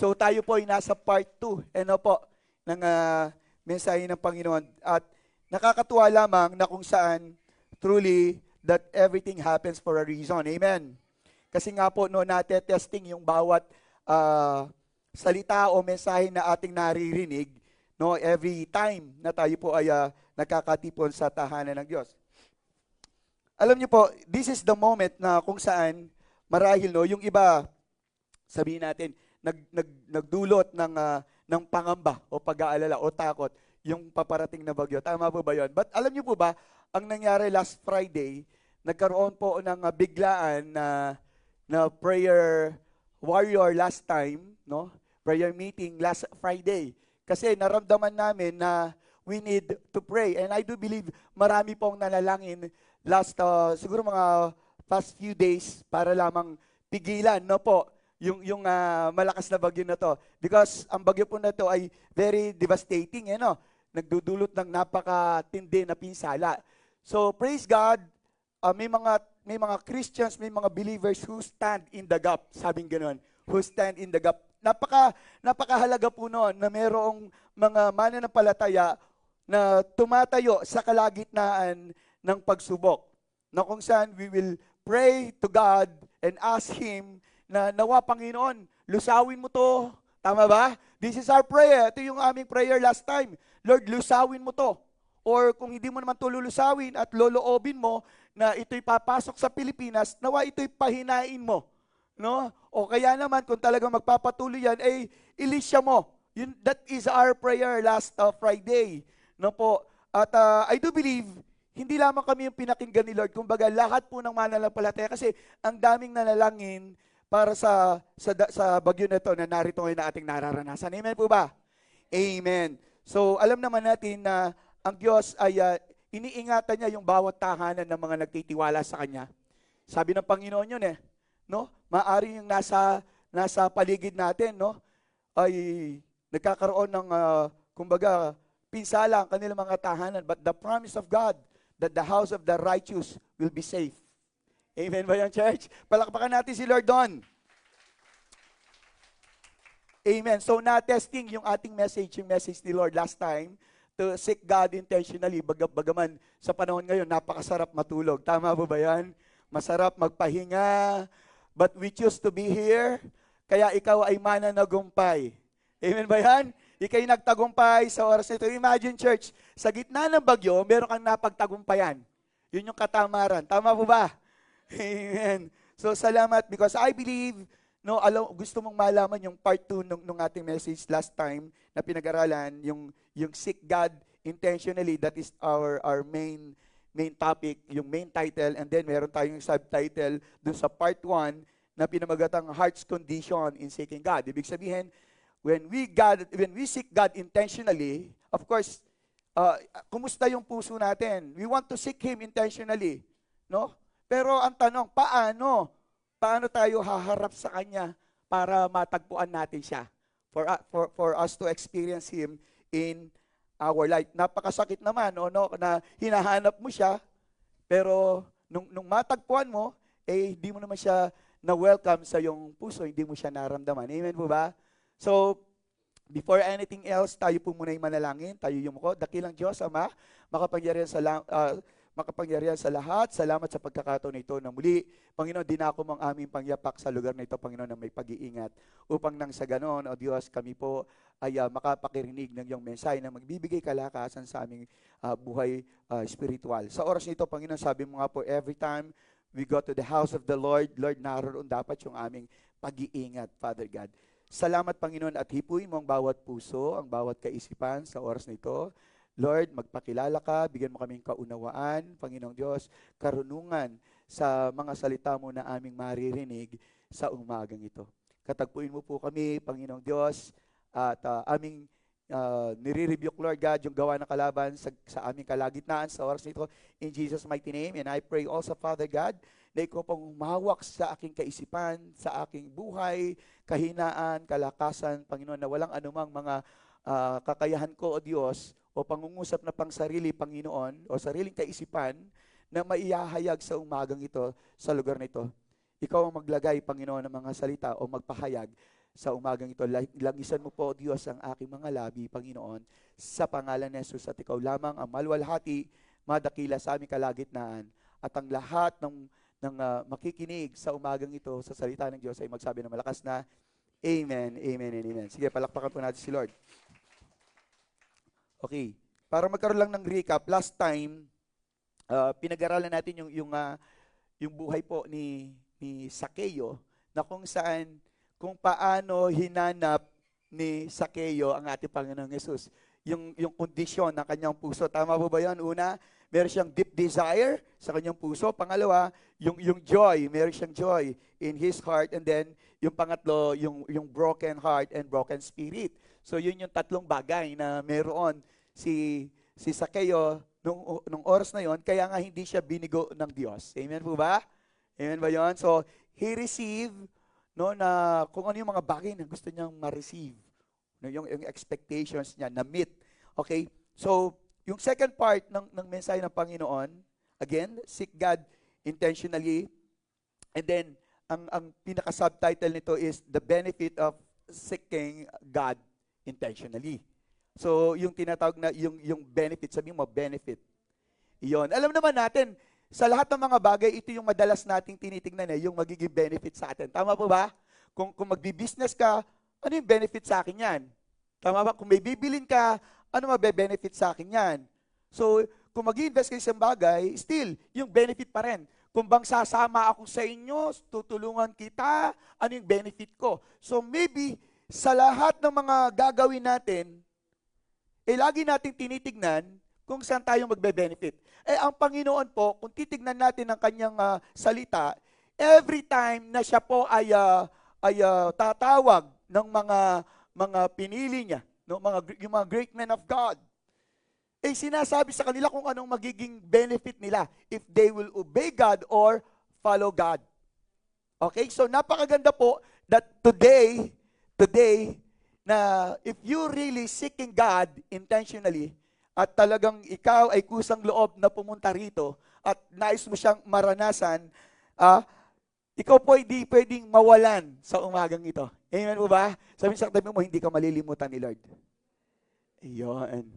So tayo po ay nasa part 2, ano po, ng mensahe ng Panginoon. At nakakatuwa lamang na kung saan truly that everything happens for a reason. Amen. Kasi nga po no, natetesting yung bawat salita o mensahe na ating naririnig no, every time na tayo po ay nagkakatipon sa tahanan ng Diyos. Alam niyo po, this is the moment na kung saan marahil no, yung iba, sabihin natin, nagdulot ng pangamba o pag-aalala o takot yung paparating na bagyo. Tama po ba yun? But alam niyo po ba, ang nangyari last Friday, nagkaroon po ng biglaan na prayer warrior last time, no? Prayer meeting last Friday. Kasi naramdaman namin na we need to pray. And I do believe marami pong nanalangin last, siguro mga past few days para lamang pigilan, no po, yung malakas na bagyo na to. Because ang bagyo po na to ay very devastating, no? Nagdudulot ng napakatindi na pinsala. So praise God, may mga Christians, may mga believers who stand in the gap, sabing ganoon, who stand in the gap. Napakahalaga po noon na mayroong mga mananampalataya na tumatayo sa kalagitnaan ng pagsubok. Na kung saan we will pray to God and ask Him na nawa Panginoon, lusawin mo to. Tama ba? This is our prayer. Ito yung aming prayer last time. Lord, lusawin mo to. Or kung hindi mo naman ito lulusawin at loloobin mo na ito'y papasok sa Pilipinas, nawa ito'y pahinain mo. No? O kaya naman, kung talagang magpapatuloy yan, ilisya mo. That is our prayer last Friday. No po? At I do believe, hindi lamang kami yung pinakinggan ni Lord. Kumbaga, lahat po ng mananampalataya. Kasi ang daming nanalangin para sa bagyo na ito na narito ngayon na ating nararanasan. Amen po ba? Amen. So, alam naman natin na ang Diyos ay iniingatan niya yung bawat tahanan ng mga nagtitiwala sa Kanya. Sabi ng Panginoon yun no? Maaari yung nasa paligid natin, no? Ay nagkakaroon ng, kumbaga, pinsala ang kanilang mga tahanan. But the promise of God that the house of the righteous will be safe. Amen ba yan, church? Palakpakan natin si Lord doon. Amen. So, na-testing yung ating message, yung message ni Lord last time, to seek God intentionally. Bagaman sa panahon ngayon, napakasarap matulog. Tama po ba yan? Masarap magpahinga. But we choose to be here. Kaya ikaw ay mananagumpay. Amen ba yan? Ika'y nagtagumpay sa oras nito. Imagine, church, sa gitna ng bagyo, meron kang napagtagumpayan. Yun yung katamaran. Tama po ba? Amen. So, salamat because I believe, no, gusto mong malaman yung part 2 nung ating message last time na pinag-aralan, yung seek God intentionally, that is our main topic, yung main title, and then meron tayong subtitle dun sa part 1 na pinamagatang Heart's Condition in Seeking God. Ibig sabihin, when we seek God intentionally, of course, kumusta yung puso natin? We want to seek Him intentionally, no? Pero ang tanong, paano? Paano tayo haharap sa Kanya para matagpuan natin siya? For us to experience Him in our life. Napakasakit naman, no, na hinahanap mo siya, pero nung matagpuan mo, hindi mo naman siya na-welcome sa iyong puso, hindi mo siya naramdaman. Amen po ba? So, before anything else, tayo po muna yung manalangin, tayo yumuko. Dakilang Diyos, Ama, makapangyarihan sa lahat. Salamat sa pagkakataon nito na muli, Panginoon, dinako mo ang aming pangyapak sa lugar na ito, Panginoon, na may pag-iingat. Upang nang sa ganon, O Diyos, kami po ay makapakirinig ng iyong mensahe na magbibigay kalakasan sa aming buhay spiritual. Sa oras nito, Panginoon, sabi mo nga po, every time we go to the house of the Lord, Lord, naroon dapat yung aming pag-iingat, Father God. Salamat, Panginoon, at hipuin mo ang bawat puso, ang bawat kaisipan sa oras nito. Lord, magpakilala ka, bigyan mo kaming kaunawaan, Panginoong Diyos, karunungan sa mga salita mo na aming maririnig sa umagang ito. Katagpuin mo po kami, Panginoong Diyos, at aming nire-rebuke, Lord God, yung gawa ng kalaban sa aming kalagitnaan sa oras nito. In Jesus' mighty name, and I pray also, Father God, na ikaw pong mahawak sa aking kaisipan, sa aking buhay, kahinaan, kalakasan, Panginoon, na walang anumang mga kakayahan ko, O Diyos, o pangungusap na pang sarili, Panginoon, o sariling kaisipan na maihahayag sa umagang ito, sa lugar na ito. Ikaw ang maglagay, Panginoon, ng mga salita o magpahayag sa umagang ito. Langisan mo po, Diyos, ang aking mga labi, Panginoon, sa pangalan ni Jesus, at ikaw lamang ang maluwalhati, madakila sa aming kalagitnaan, at ang lahat ng makikinig sa umagang ito sa salita ng Diyos ay magsabi ng malakas na Amen, Amen, and Amen. Sige, palakpakan po natin si Lord. Okay, para magkaroon lang ng recap, last time, pinag-aralan natin yung buhay po ni Sakeo, na kung paano hinanap ni Sakeo ang ating Panginoong Yesus. Yung kondisyon ng kanyang puso. Tama po ba yan? Una, meron siyang deep desire sa kanyang puso. Pangalawa, yung joy. Meron siyang joy in his heart. And then, yung pangatlo, yung broken heart and broken spirit. So, yun yung tatlong bagay na meron si Sakeo nung oras na yon, kaya nga hindi siya binigo ng Diyos. Amen po ba? Amen ba yon? So, he received na kung ano yung mga bagay na gusto niyang ma-receive. Yung expectations niya na meet. Okay? So, yung second part ng mensahe ng Panginoon, again, seek God intentionally. And then, ang pinaka-subtitle nito is the benefit of seeking God intentionally. So, yung tinatawag na yung benefit, sabihin mo, benefit. Iyon. Alam naman natin, sa lahat ng mga bagay, ito yung madalas nating tinitingnan yung magiging benefit sa atin. Tama po ba? Kung magbi-business ka, ano yung benefit sa akin yan? Tama ba? Kung may bibilin ka, ano mabe-benefit sa akin yan? So, kung mag-invest kayo sa bagay, still, yung benefit pa rin. Kung bang sasama ako sa inyo, tutulungan kita, ano yung benefit ko? So, maybe, sa lahat ng mga gagawin natin, lagi nating tinitignan kung saan tayo magbe-benefit. Ang Panginoon po, kung titignan natin ang kanyang salita, every time na siya po ay tatawag ng mga pinili niya, yung mga great men of God, sinasabi sa kanila kung anong magiging benefit nila if they will obey God or follow God. Okay? So, napakaganda po that today, na if you really seeking God intentionally, at talagang ikaw ay kusang loob na pumunta rito, at nais mo siyang maranasan, ikaw po hindi pwedeng mawalan sa umagang ito. Amen po ba? Sabi sa katabi mo, hindi ka malilimutan ni Lord. Ayun.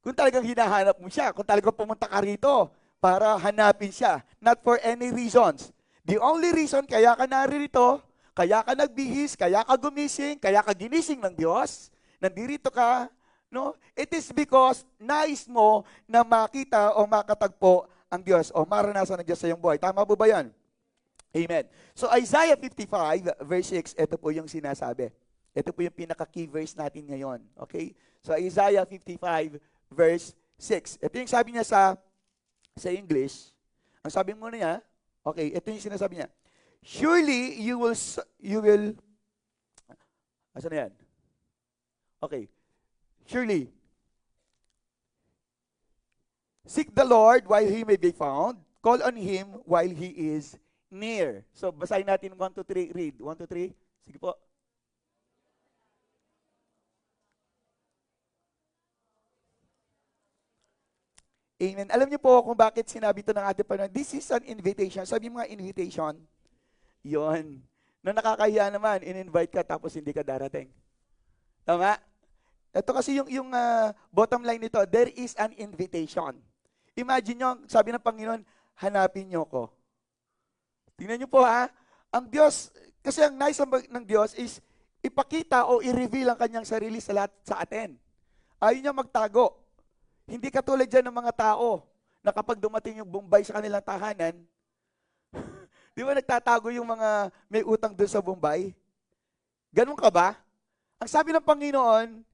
Kung talagang hinahanap mo siya, kung talagang pumunta ka rito para hanapin siya, not for any reasons. The only reason kaya ka naririto, kaya ka nagbihis, kaya ka gumising, kaya ka ginising ng Diyos, nandirito ka, it is because nais mo na makita o makatagpo ang Diyos o maranasan ng Diyos sa iyong buhay. Tama po ba yan? Amen. So Isaiah 55 verse 6, ito po yung sinasabi. Ito po yung pinaka-key verse natin ngayon. Okay? So Isaiah 55 verse 6. Ito yung sabi niya sa English. Ang sabi mo niya, okay, ito yung sinasabi niya. Surely you will, asan na yan? Okay. Surely, seek the Lord while He may be found. Call on Him while He is near. So, basahin natin 1, 2, 3. Read. 1, 2, 3. Sige po. Amen. Alam niyo po kung bakit sinabi ito ng ating Panginoon. This is an invitation. Sabi mo nga invitation. Yon. Na nakakahiya naman, in-invite ka tapos hindi ka darating. Tama? Ito kasi yung bottom line nito, there is an invitation. Imagine nyo, sabi ng Panginoon, hanapin nyo ko. Tingnan nyo po ang Diyos, kasi ang nice ng Diyos is ipakita o i-reveal ang kanyang sarili sa lahat sa atin. Ayaw niya magtago. Hindi katulad dyan ng mga tao na kapag dumating yung Bombay sa kanilang tahanan, di ba nagtatago yung mga may utang doon sa Bombay? Ganun ka ba? Ang sabi ng Panginoon,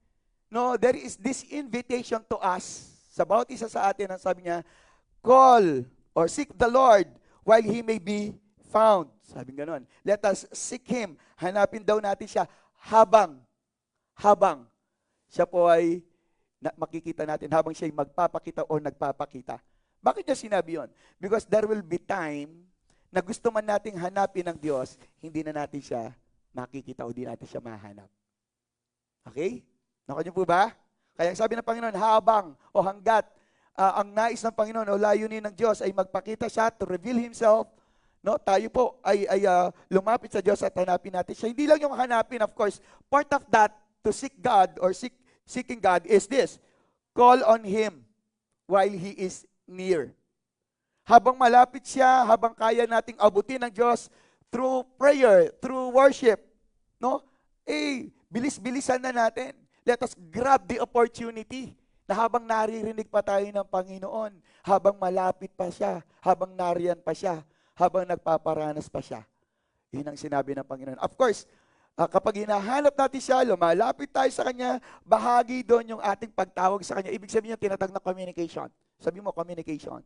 there is this invitation to us. Sa bawat isa sa atin, ang sabi niya, call or seek the Lord while He may be found. Sabi nga nun, let us seek Him. Hanapin daw natin siya habang siya po ay makikita natin, habang siya ay magpapakita o nagpapakita. Bakit niya sinabi yun? Because there will be time na gusto man nating hanapin ng Diyos, hindi na natin siya makikita o hindi natin siya mahanap. Okay? Nakuha niyo po ba? Kaya sabi ng Panginoon, habang o hanggat ang nais ng Panginoon o layunin ng Diyos ay magpakita siya to reveal Himself, No, tayo po ay lumapit sa Diyos at hanapin natin siya. Hindi lang yung hanapin, of course. Part of that to seek God or seeking God is this. Call on Him while He is near. Habang malapit siya, habang kaya nating abutin ng Diyos through prayer, through worship, no? Bilis-bilisan na natin. Let us grab the opportunity na habang naririnig pa tayo ng Panginoon, habang malapit pa siya, habang nariyan pa siya, habang nagpaparanas pa siya. Yun ang sinabi ng Panginoon. Of course, kapag hinahanap natin siya, lumalapit tayo sa Kanya, bahagi doon yung ating pagtawag sa Kanya. Ibig sabihin yung tinatag na communication. Sabi mo, communication.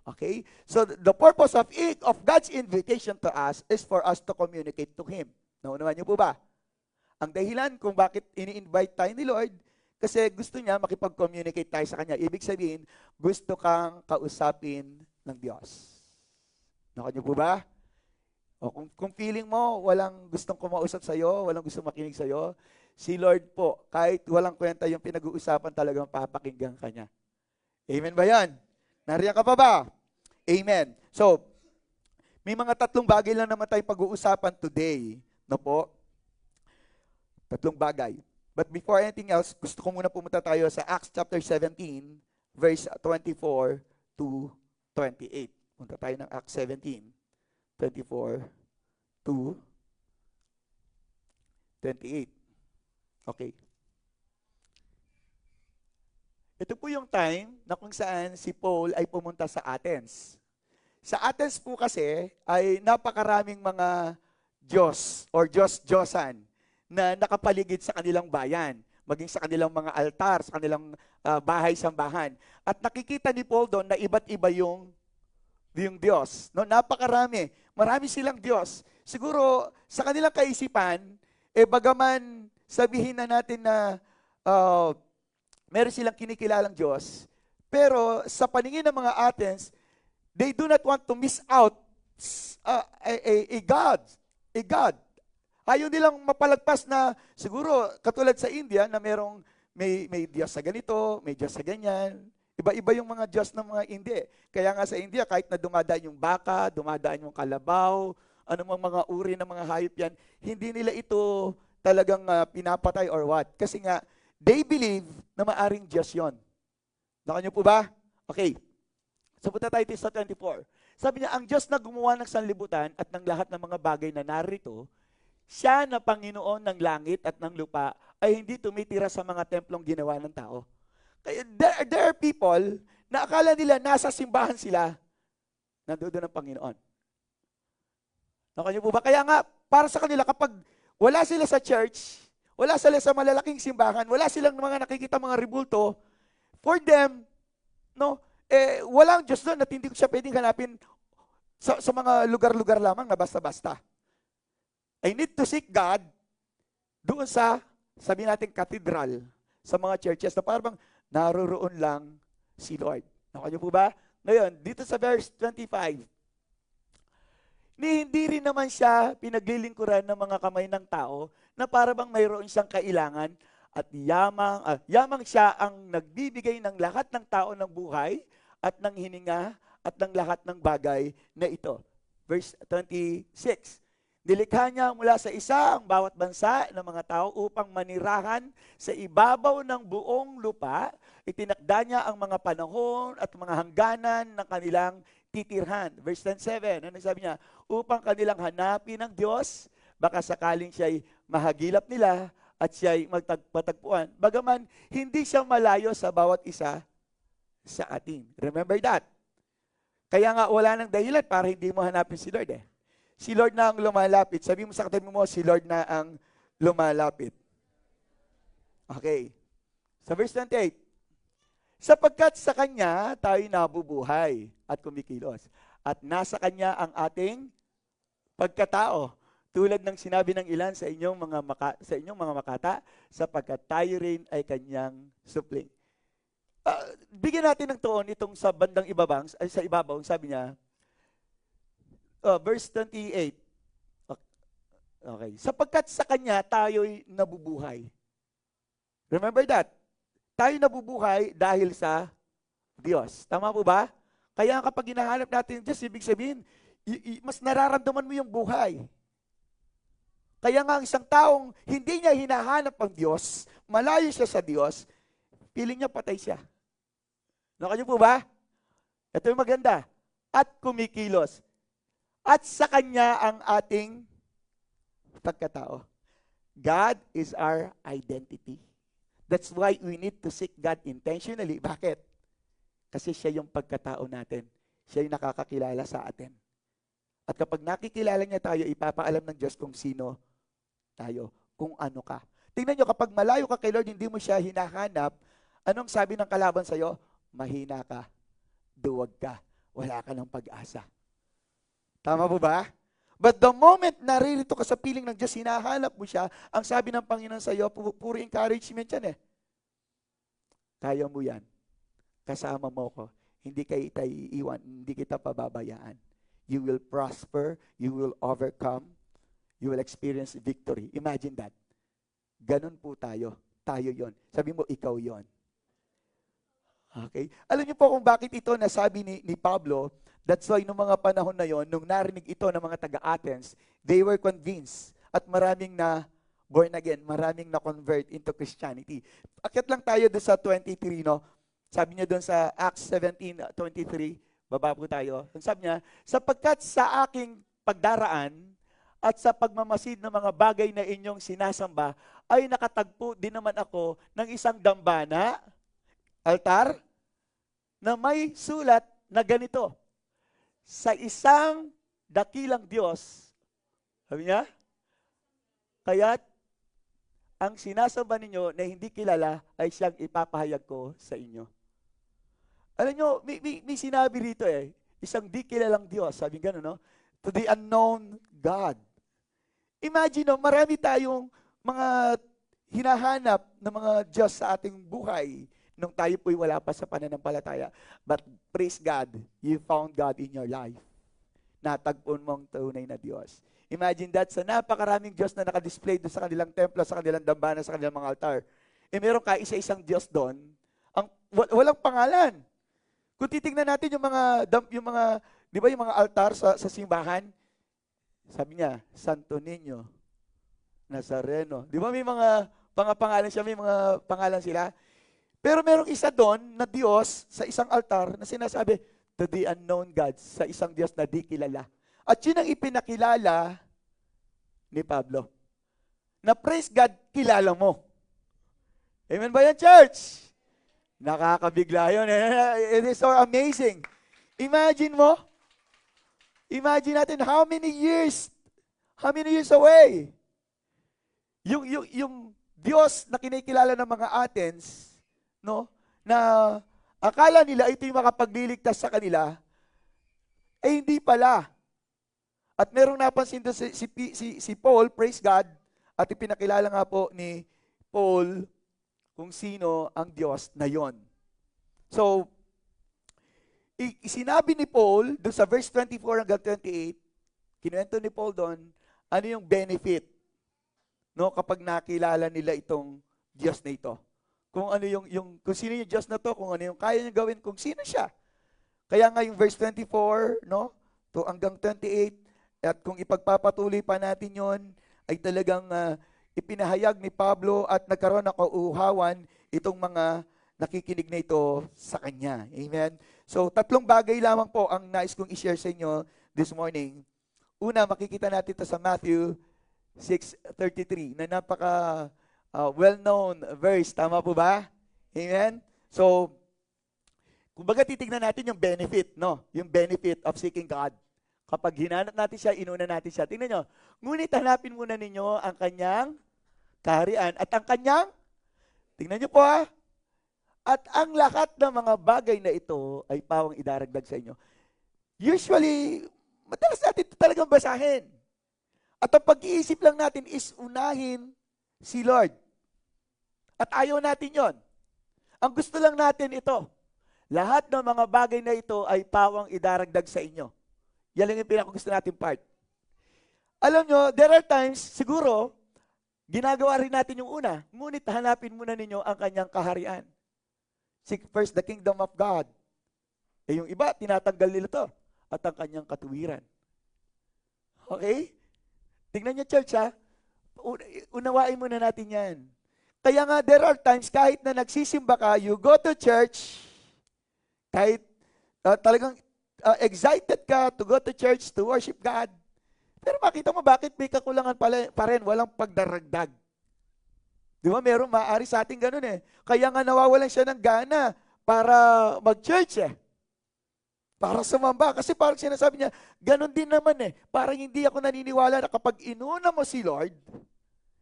Okay? So, the purpose of God's invitation to us is for us to communicate to Him. Naunawan niyo po ba? Ang dahilan kung bakit ini-invite tayo ni Lord, kasi gusto niya makipag-communicate tayo sa Kanya. Ibig sabihin, gusto kang kausapin ng Diyos. Naunawan niyo po ba? O kung feeling mo, walang gustong kumausap sa'yo, walang gustong makinig sa'yo, si Lord po, kahit walang kwenta yung pinag-uusapan, talagang papakinggan ka niya. Amen ba yan? Nariyan ka pa ba? Amen. So, may mga tatlong bagay lang naman tayo pag-uusapan today. No po? Tatlong bagay. But before anything else, gusto ko muna pumunta tayo sa Acts chapter 17, verse 24 to 28. Punta tayo ng Acts 17, 24 to 28. Okay. Ito po yung time na kung saan si Paul ay pumunta sa Athens. Sa Athens po kasi ay napakaraming mga Diyos or Diyos-Diyosan na nakapaligid sa kanilang bayan, maging sa kanilang mga altar, sa kanilang bahay-sambahan. At nakikita ni Paul doon na iba't iba yung Diyos. No, napakarami. Marami silang Diyos. Siguro sa kanilang kaisipan, bagaman sabihin na natin na meron silang kinikilalang Diyos, pero sa paningin ng mga Athens, they do not want to miss out a God. A God. Ayaw nilang mapalagpas na, siguro, katulad sa India, na may Diyos sa ganito, may Diyos sa ganyan. Iba-iba yung mga Diyos ng mga India. Kaya nga sa India, kahit na dumadaan yung baka, dumadaan yung kalabaw, anumang mga uri ng mga hayop yan, hindi nila ito talagang pinapatay or what. Kasi nga, they believe na maaring Diyos yun. Nakanyo po ba? Okay. So punta tayo sa 24. Sabi niya, ang Diyos na gumawa ng sanlibutan at ng lahat ng mga bagay na narito, siya na Panginoon ng langit at ng lupa ay hindi tumitira sa mga templong ginawa ng tao. Kaya there are people na akala nila nasa simbahan sila, nandoon ang Panginoon. Nakanyo po ba? Kaya nga, para sa kanila, kapag wala sila sa church, wala sila sa malalaking simbahan, wala silang mga nakikita mga ribulto, for them, no, walang Diyos doon at hindi ko siya pwedeng hanapin sa mga lugar-lugar lamang na basta-basta. I need to seek God doon sa, sabi natin, cathedral, sa mga churches na parang naroroon lang si Lord. Nakanyo po ba? Ngayon, dito sa verse 25, hindi rin naman siya pinaglilingkuran ng mga kamay ng tao na para bang mayroon siyang kailangan at yamang siya ang nagbibigay ng lahat ng tao ng buhay at ng hininga at ng lahat ng bagay na ito. Verse 26, nilikha niya mula sa isa ang bawat bansa ng mga tao upang manirahan sa ibabaw ng buong lupa. Itinakda niya ang mga panahon at mga hangganan ng kanilang titirhan. Verse 27, ano sabi niya? Upang kanilang hanapin ng Diyos, baka sakaling siya'y mahagilap nila at siya'y magpatagpuan. Bagaman, hindi siya malayo sa bawat isa sa atin. Remember that. Kaya nga wala nang dahilan para hindi mo hanapin si Lord eh. Si Lord na ang lumalapit. Sabi mo sa katabi mo, si Lord na ang lumalapit. Okay. Sa verse 28, sapagkat sa Kanya tayo nabubuhay at kumikilos. At nasa Kanya ang ating pagkatao. Tulad ng sinabi ng ilan sa inyong mga makata, sapagkat tayo rin ay Kanyang supling. Bigyan natin ng tuon itong sa bandang sa ibabaw, sabi niya, verse 28. Okay. Sapagkat sa Kanya tayo'y nabubuhay. Remember that. Tayo nabubuhay dahil sa Diyos. Tama po ba? Kaya kapag hinahanap natin Diyos, ibig sabihin, mas nararamdaman mo yung buhay. Kaya nga ang isang taong hindi niya hinahanap ang Diyos, malayo siya sa Diyos, feeling niya patay siya. Nakanya po ba? Ito yung maganda. At kumikilos. At sa Kanya ang ating pagkatao. God is our identity. That's why we need to seek God intentionally. Bakit? Kasi siya yung pagkatao natin. Siya yung nakakakilala sa atin. At kapag nakikilala niya tayo, ipapaalam ng Diyos kung sino tayo, kung ano ka. Tingnan nyo, kapag malayo ka kay Lord, hindi mo siya hinahanap, anong sabi ng kalaban sa'yo? Mahina ka, duwag ka, wala ka ng pag-asa. Tama po ba? But the moment naririto ka sa piling ng Diyos, hinahanap mo siya, ang sabi ng Panginoon sa'yo, puro encouragement yan eh. Kaya mo yan. Kasama mo ko. Hindi kita iiwan, hindi kita pababayaan. You will prosper, you will overcome, you will experience victory. Imagine that. Ganun po tayo. Tayo yon. Sabi mo, ikaw yon. Okay? Alam niyo po kung bakit ito nasabi ni Pablo, that's why nung mga panahon na yon, nung narinig ito ng mga taga-Athens, they were convinced at maraming na born again, maraming na convert into Christianity. Akit lang tayo doon sa 23, no? Sabi niya doon sa Acts 17:23, baba po tayo. Sabi niya, sapagkat sa aking pagdaraan at sa pagmamasid ng mga bagay na inyong sinasamba, ay nakatagpo din naman ako ng isang dambana, altar, na may sulat na ganito, sa isang dakilang Diyos, sabi niya, kaya't ang sinasamba ninyo na hindi kilala ay siyang ipapahayag ko sa inyo. Alam nyo, may sinabi rito eh, isang di kilalang Diyos, sabi gano'n, no? To the unknown God. Imagine, no, marami tayong mga hinahanap na mga Diyos sa ating buhay nung tayo po'y wala pa sa pananampalataya. But praise God, you found God in your life. Natagpon mo ang tunay na Diyos. Imagine that, sa napakaraming Diyos na nakadisplay doon sa kanilang templo, sa kanilang dambana, sa kanilang mga altar. Eh meron ka isa-isang Diyos doon, walang pangalan. Kung titingnan natin yung mga, di ba yung mga altar sa simbahan, sabi niya, Santo Niño, Nazareno. Di ba may mga pangalan siya, may mga pangalan sila? Pero merong isa doon na Diyos sa isang altar na sinasabi, to the unknown God, sa isang Diyos na di kilala. At yun ang ipinakilala ni Pablo. Na praise God, kilala mo. Amen ba yan, church? Nakakabigla yun. It is so amazing. Imagine mo, imagine natin how many years away. Yung Diyos na kinikilala ng mga Athens, no, na akala nila ito yung makapagliligtas sa kanila, eh hindi pala. At merong napansin doon si Paul, praise God, at ipinakilala nga po ni Paul kung sino ang Diyos na yon. So, sinabi ni Paul, doon sa verse 24 hanggang 28, kinuwento ni Paul doon, ano yung benefit, no, kapag nakilala nila itong Diyos na ito. Kung ano kung sino yung Diyos na to, kung ano yung kaya niya gawin, kung sino siya. Kaya nga yung verse 24, no, to hanggang 28, at kung ipagpapatuloy pa natin yon, ay talagang ipinahayag ni Pablo at nagkaroon ng kauuhawan itong mga nakikinig na ito sa kanya. Amen? So, 3 bagay lamang po ang nais kong i-share sa inyo this morning. Una, makikita natin ito sa Matthew 6:33 na napaka well-known verse. Tama po ba? Amen? So, kumbaga titignan natin yung benefit, no? Yung benefit of seeking God. Kapag hinanap natin siya, inuna natin siya. Tingnan nyo, ngunit hanapin muna ninyo ang kanyang kaharian at ang kanyang, tingnan nyo po at ang lahat ng mga bagay na ito ay pawang idaragdag sa inyo. Usually, madalas natin ito talagang basahin. At ang pag-iisip lang natin is unahin si Lord. At ayaw natin yon. Ang gusto lang natin ito, lahat ng mga bagay na ito ay pawang idaragdag sa inyo. Yan lang yung pinakagusto natin part. Alam nyo, there are times, siguro, ginagawa rin natin yung una, ngunit hanapin muna ninyo ang kanyang kaharian. Seek first the kingdom of God. Eh yung iba, tinatanggal nila to. At ang kanyang katuwiran. Okay? Tingnan niyo, church, ha? Unawain muna natin yan. Kaya nga, there are times, kahit na nagsisimba ka, you go to church, kahit talagang excited ka to go to church to worship God, pero makita mo bakit may kakulangan pa rin, walang pagdaragdag. Di ba, meron maaari sa ating ganun eh. Kaya nga nawawalan siya ng gana para mag-church eh. Para sumamba. Kasi parang sinasabi niya, ganun din naman eh. Parang hindi ako naniniwala na kapag inuna mo si Lord,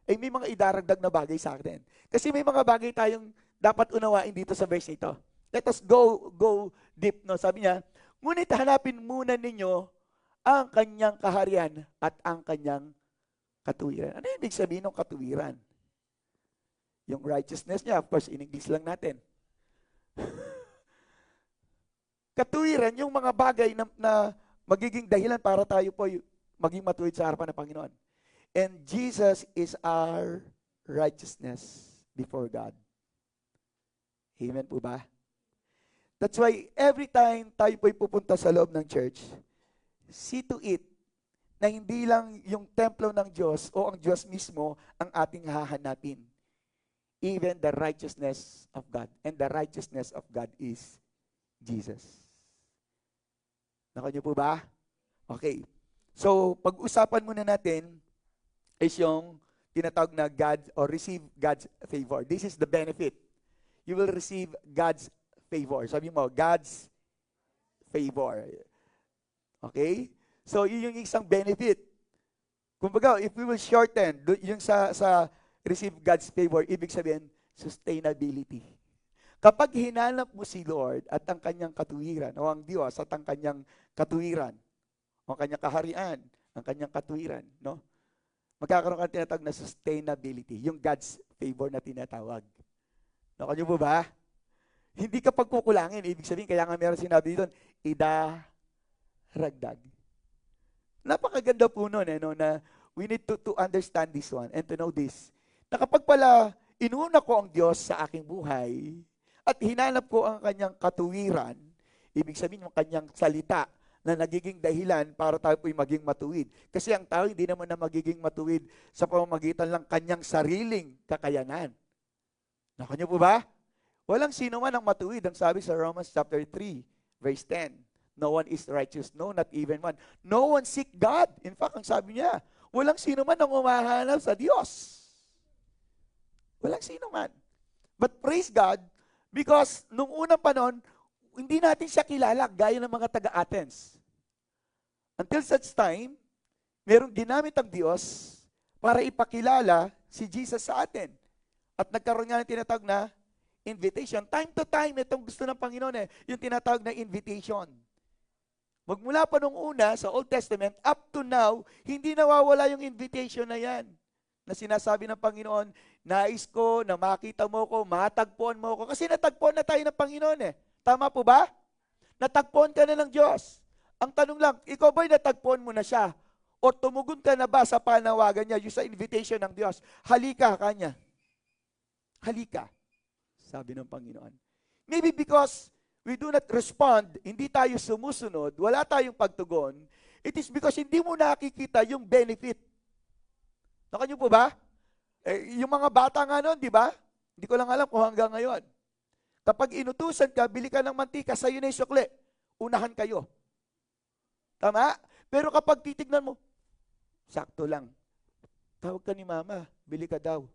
ay may mga idaragdag na bagay sa atin. Kasi may mga bagay tayong dapat unawain dito sa verse ito. Let us go deep. No? Sabi niya, ngunit hanapin muna ninyo ang kanyang kaharian at ang kanyang katuwiran. Ano ibig sabihin ng katuwiran? Yung righteousness niya, of course, in English lang natin. Katuwiran, yung mga bagay na magiging dahilan para tayo po maging matuwid sa harapan ng Panginoon. And Jesus is our righteousness before God. Amen po ba? That's why every time tayo po'y pupunta sa loob ng church, see to it na hindi lang yung templo ng Diyos o ang Diyos mismo ang ating hahanapin. Even the righteousness of God. And the righteousness of God is Jesus. Nako niyo po ba? Okay. So, pag-usapan muna natin is yung tinatawag na God or receive God's favor. This is the benefit. You will receive God's favor. Sabi mo, God's favor. Okay? So, yun yung isang benefit. Kumbaga, if we will shorten, yung sa receive God's favor, ibig sabihin, sustainability. Kapag hinanap mo si Lord at ang kanyang katuwiran, o ang Diyos at ang kanyang katuwiran, o ang kanyang kaharian, ang kanyang katuwiran, no? Magkakaroon ka tinatawag na sustainability, yung God's favor na tinatawag. Nakanyo po ba? Hindi ka pagkukulangin, ibig sabihin, kaya nga meron sinabi dito, idaragdag. Napakaganda po nun, no, na we need to understand this one and to know this. Na kapag pala inuna ko ang Diyos sa aking buhay at hinanap ko ang kanyang katuwiran, ibig sabihin yung kanyang salita na nagiging dahilan para tayo po'y maging matuwid. Kasi ang tao hindi naman na magiging matuwid sa pamamagitan lang kanyang sariling kakayanan. Nakanyo po ba? Walang sino man ang matuwid. Ang sabi sa Romans chapter 3, verse 10. No one is righteous, no, not even one. No one seek God. In fact, ang sabi niya, walang sino man ang umahanap sa Diyos. Walang sino man. But praise God, because nung unang panahon, hindi natin siya kilala gaya ng mga taga-Athens. Until such time, merong ginamit ang Diyos para ipakilala si Jesus sa atin. At nagkaroon nga ng tinatawag na invitation. Time to time, itong gusto ng Panginoon yung tinatawag na invitation. Magmula pa nung una sa Old Testament, up to now, hindi nawawala yung invitation na yan. Na sinasabi ng Panginoon, nais ko na makita mo ko, matagpuan mo ko. Kasi natagpuan na tayo ng Panginoon eh. Tama po ba? Natagpuan ka na ng Diyos. Ang tanong lang, ikaw ba'y natagpuan mo na siya? O tumugon ka na ba sa panawagan niya, yung sa invitation ng Diyos? Halika kanya. Halika, sabi ng Panginoon. Maybe because we do not respond, hindi tayo sumusunod, wala tayong pagtugon, it is because hindi mo nakikita yung benefit. Nakanyo po ba? Yung mga bata nga noon, di ba? Hindi ko lang alam kung hanggang ngayon. Kapag inutusan ka, bili ka ng mantika, sa'yo na yung sukli. Unahan kayo. Tama? Pero kapag titignan mo, sakto lang. Tawag ka ni mama, bili ka daw.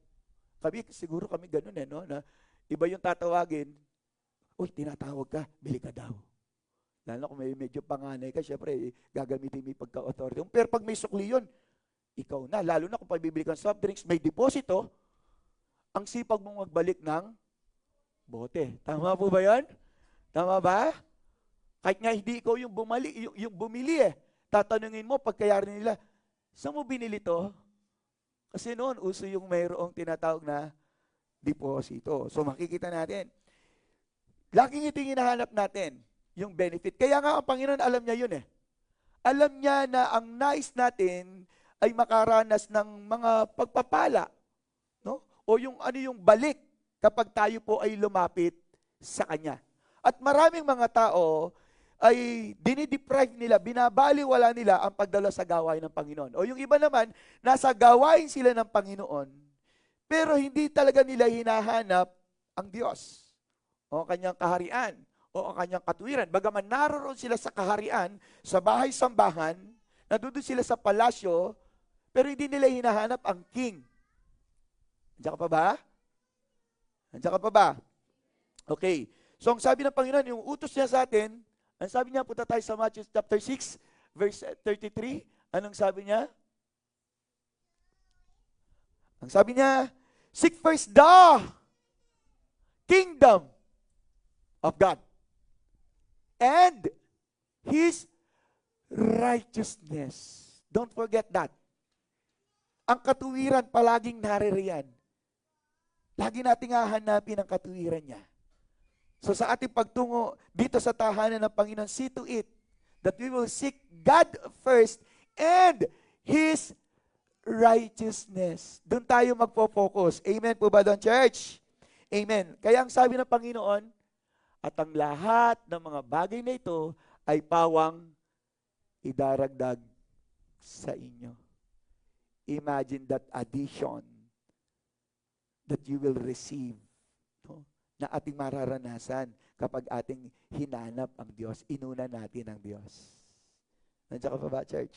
Siguro kami ganun no? Na iba yung tatawagin, uy, tinatawag ka, bili ka daw. Lalo kung may medyo panganay ka, syempre, gagamitin mo yung pagka-authority. Pero pag may sukli yun, ikaw na. Lalo na kung pagbibili ka ng soft drinks, may deposito, ang sipag mong magbalik ng bote. Tama po ba yan? Tama ba? Kahit nga hindi ikaw yung bumili tatanungin mo, pagkayari nila, saan mo binili to? Kasi noon, uso yung mayroong tinatawag na deposito. So makikita natin, laging ito yung hinahanap natin, yung benefit. Kaya nga ang Panginoon, alam niya yun Alam niya na ang nais natin ay makaranas ng mga pagpapala, no? O yung balik kapag tayo po ay lumapit sa Kanya. At maraming mga tao ay dinideprive nila, binabaliwala nila ang pagdalo sa gawain ng Panginoon. O yung iba naman, nasa gawain sila ng Panginoon, pero hindi talaga nila hinahanap ang Diyos o kanyang kaharian o ang kanyang katuwiran. Bagaman naroon sila sa kaharian, sa bahay-sambahan, nandoon sila sa palasyo, pero hindi nila hinahanap ang king. Andiyan ka pa ba? Andiyan ka pa ba? Okay. So ang sabi ng Panginoon, yung utos niya sa atin, ang sabi niya, punta tayo sa Matthew chapter 6, verse 33. Anong sabi niya? Ang sabi niya, seek first the kingdom of God and His righteousness. Don't forget that. Ang katuwiran palaging naririyan. Lagi nating hahanapin ang katuwiran niya. So sa ating pagtungo dito sa tahanan ng Panginoon, see to it that we will seek God first and His righteousness. Doon tayo magpo-focus. Amen po ba doon, church? Amen. Kaya ang sabi ng Panginoon, at ang lahat ng mga bagay na ito ay pawang idaragdag sa inyo. Imagine that addition that you will receive, no? Na ating mararanasan kapag ating hinanap ang Diyos, inuna natin ang Diyos. Nandiyan ka pa ba, church?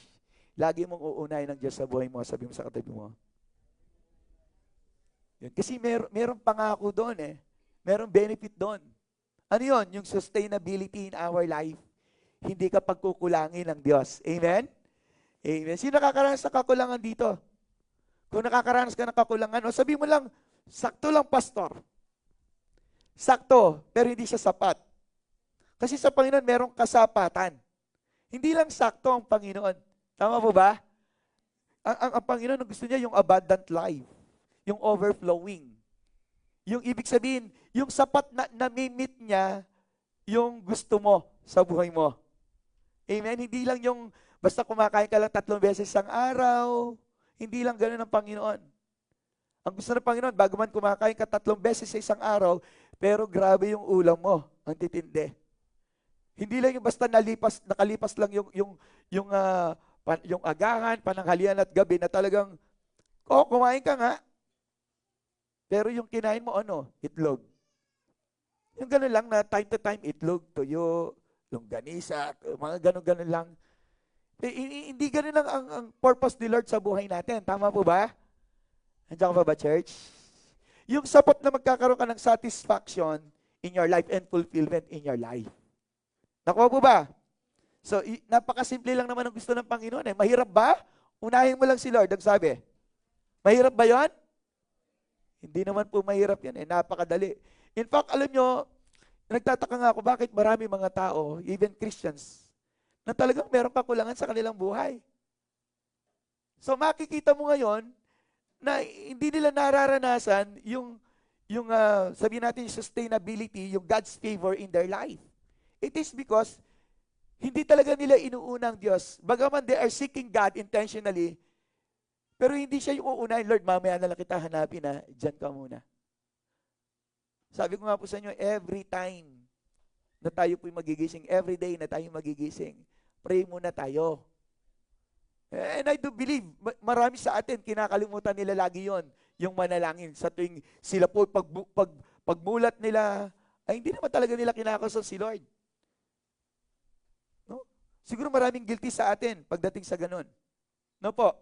Lagi mong uunahin ng Diyos sa buhay mo, sabi mo sa katabi mo. Yun. Kasi meron pangako doon eh. Merong benefit doon. Ano yun? Yung sustainability in our life. Hindi ka pagkukulangin ng Diyos. Amen? Amen. Sino nakakaranas ng kakulangan dito? Kung nakakaranas ka ng kakulangan, o sabi mo lang, sakto lang, pastor. Sakto, pero hindi siya sapat. Kasi sa Panginoon, merong kasapatan. Hindi lang sakto ang Panginoon. Tama po ba? Ang Panginoon, gusto niya yung abundant life. Yung overflowing. Yung ibig sabihin, yung sapat na nami-meet niya yung gusto mo sa buhay mo. Amen? Hindi lang yung basta kumakain ka lang 3 beses isang araw. Hindi lang ganun ang Panginoon. Ang gusto ng Panginoon, bago man kumakain ka 3 beses sa isang araw, pero grabe yung ulam mo, ang titindi. Hindi lang yung basta nakalipas lang yung agahan, pananghalian at gabi na talagang, kumain ka nga. Pero yung kinain mo, itlog. Yung gano'n lang na time to time, itlog, tuyo, longganisa, mga gano'n-gano'n lang. Hindi gano'n lang ang purpose ni Lord sa buhay natin. Tama po ba? Nandiyan ka pa ba, church? Yung sapat na magkakaroon ka ng satisfaction in your life and fulfillment in your life. Nakuha po ba? So, napakasimple lang naman ang gusto ng Panginoon. Mahirap ba? Unahin mo lang si Lord, ang sabi. Mahirap ba yon? Hindi naman po mahirap yan. Napakadali. In fact, alam nyo, nagtataka nga ako bakit marami mga tao, even Christians, na talagang meron kakulangan sa kanilang buhay. So, makikita mo ngayon, na hindi nila nararanasan yung sabihin natin sustainability, yung God's favor in their life. It is because hindi talaga nila inuuna ang Diyos. Bagaman they are seeking God intentionally, pero hindi siya yung uunahin, Lord, mamaya na lang kita hanapin na, dyan ka muna. Sabi ko nga po sa inyo, every time na tayo po'y magigising, every day na tayo magigising, pray muna tayo. And I do believe, marami sa atin, kinakalimutan nila lagi yon, yung manalangin. Sa tuwing sila po, pagmulat nila, ay hindi naman talaga nila kinakasal si Lord. No? Siguro maraming guilty sa atin pagdating sa ganun. No po?